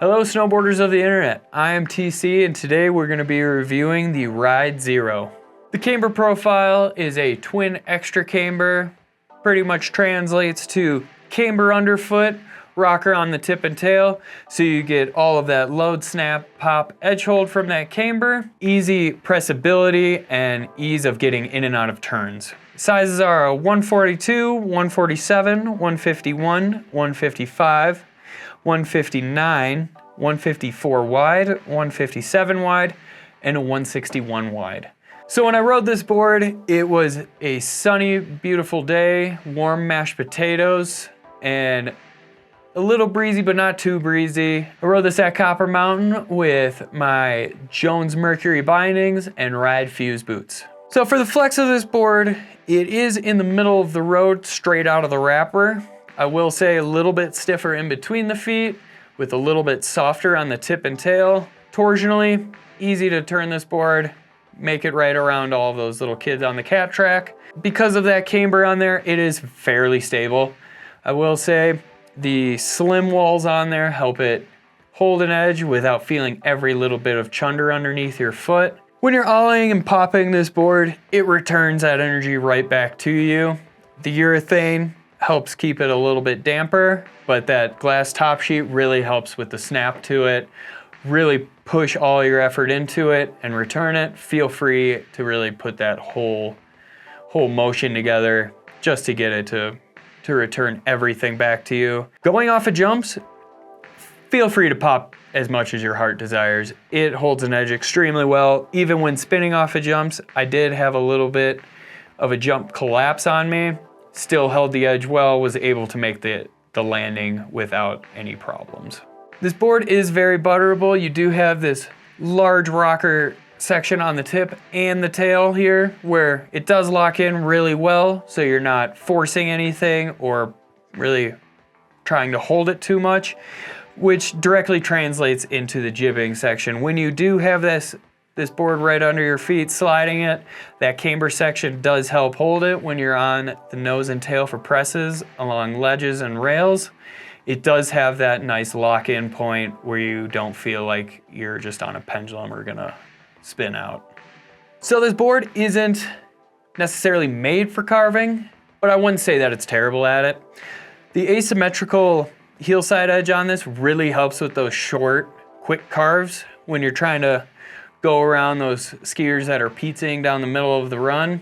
Hello snowboarders of the internet, I am TC and today we're going to be reviewing the Ride Zero. The camber profile is a twin extra camber, pretty much translates to camber underfoot, rocker on the tip and tail, so you get all of that load, snap, pop, edge hold from that camber, easy pressability, and ease of getting in and out of turns. Sizes are a 142, 147, 151, 155, 159, 154 wide, 157 wide, and a 161 wide. So when I rode this board, it was a sunny, beautiful day, warm mashed potatoes, and a little breezy, but not too breezy. I rode this at Copper Mountain with my Jones Mercury bindings and Ride Fuse boots. So for the flex of this board, it is in the middle of the road, straight out of the wrapper. I will say a little bit stiffer in between the feet, with a little bit softer on the tip and tail. Torsionally, easy to turn this board, make it right around all of those little kids on the cat track. Because of that camber on there, it is fairly stable. I will say the slim walls on there help it hold an edge without feeling every little bit of chunder underneath your foot. When you're ollieing and popping this board, it returns that energy right back to you. The urethane helps keep it a little bit damper, but that glass top sheet really helps with the snap to it. Really push all your effort into it and return it. Feel free to really put that whole motion together just to get it to return everything back to you. Going off of jumps, feel free to pop as much as your heart desires. It holds an edge extremely well. Even when spinning off of jumps, I did have a little bit of a jump collapse on me. Still held the edge well, was able to make the landing without any problems. This board is very butterable. You do have this large rocker section on the tip and the tail here where it does lock in really well, so you're not forcing anything or really trying to hold it too much, which directly translates into the jibbing section. When you do have this board right under your feet, sliding it, that camber section does help hold it when you're on the nose and tail for presses along ledges and rails. It does have that nice lock-in point where you don't feel like you're just on a pendulum or gonna spin out. So this board isn't necessarily made for carving, but I wouldn't say that it's terrible at it. The asymmetrical heel side edge on this really helps with those short, quick carves when you're trying to go around those skiers that are pizzaing down the middle of the run.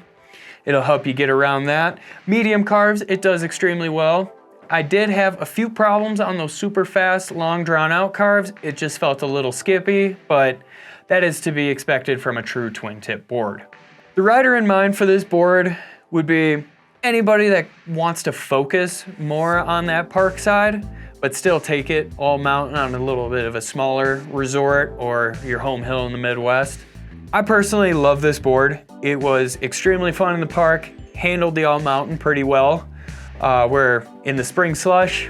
It'll help you get around that. Medium carves, it does extremely well. I did have a few problems on those super fast, long drawn out carves. It just felt a little skippy, but that is to be expected from a true twin tip board. The rider in mind for this board would be anybody that wants to focus more on that park side, but still take it all mountain on a little bit of a smaller resort or your home hill in the Midwest. I personally love this board. It was extremely fun in the park, handled the all mountain pretty well. Where in the spring slush,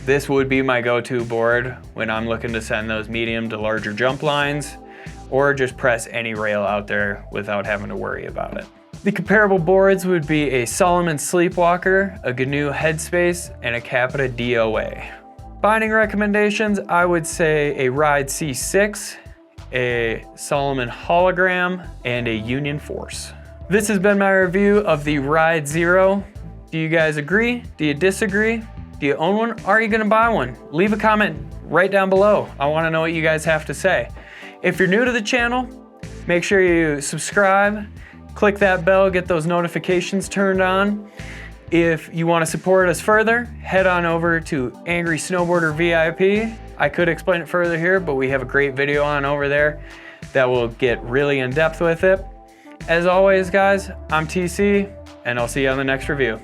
this would be my go-to board when I'm looking to send those medium to larger jump lines or just press any rail out there without having to worry about it. The comparable boards would be a Solomon Sleepwalker, a GNU Headspace, and a Capita DOA. Binding recommendations, I would say a Ride C6, a Solomon Hologram, and a Union Force. This has been my review of the Ride Zero. Do you guys agree? Do you disagree? Do you own one? Are you gonna buy one? Leave a comment right down below. I wanna know what you guys have to say. If you're new to the channel, make sure you subscribe, click that bell, get those notifications turned on. If you wanna support us further, head on over to Angry Snowboarder VIP. I could explain it further here, but we have a great video on over there that will get really in depth with it. As always, guys, I'm TC, and I'll see you on the next review.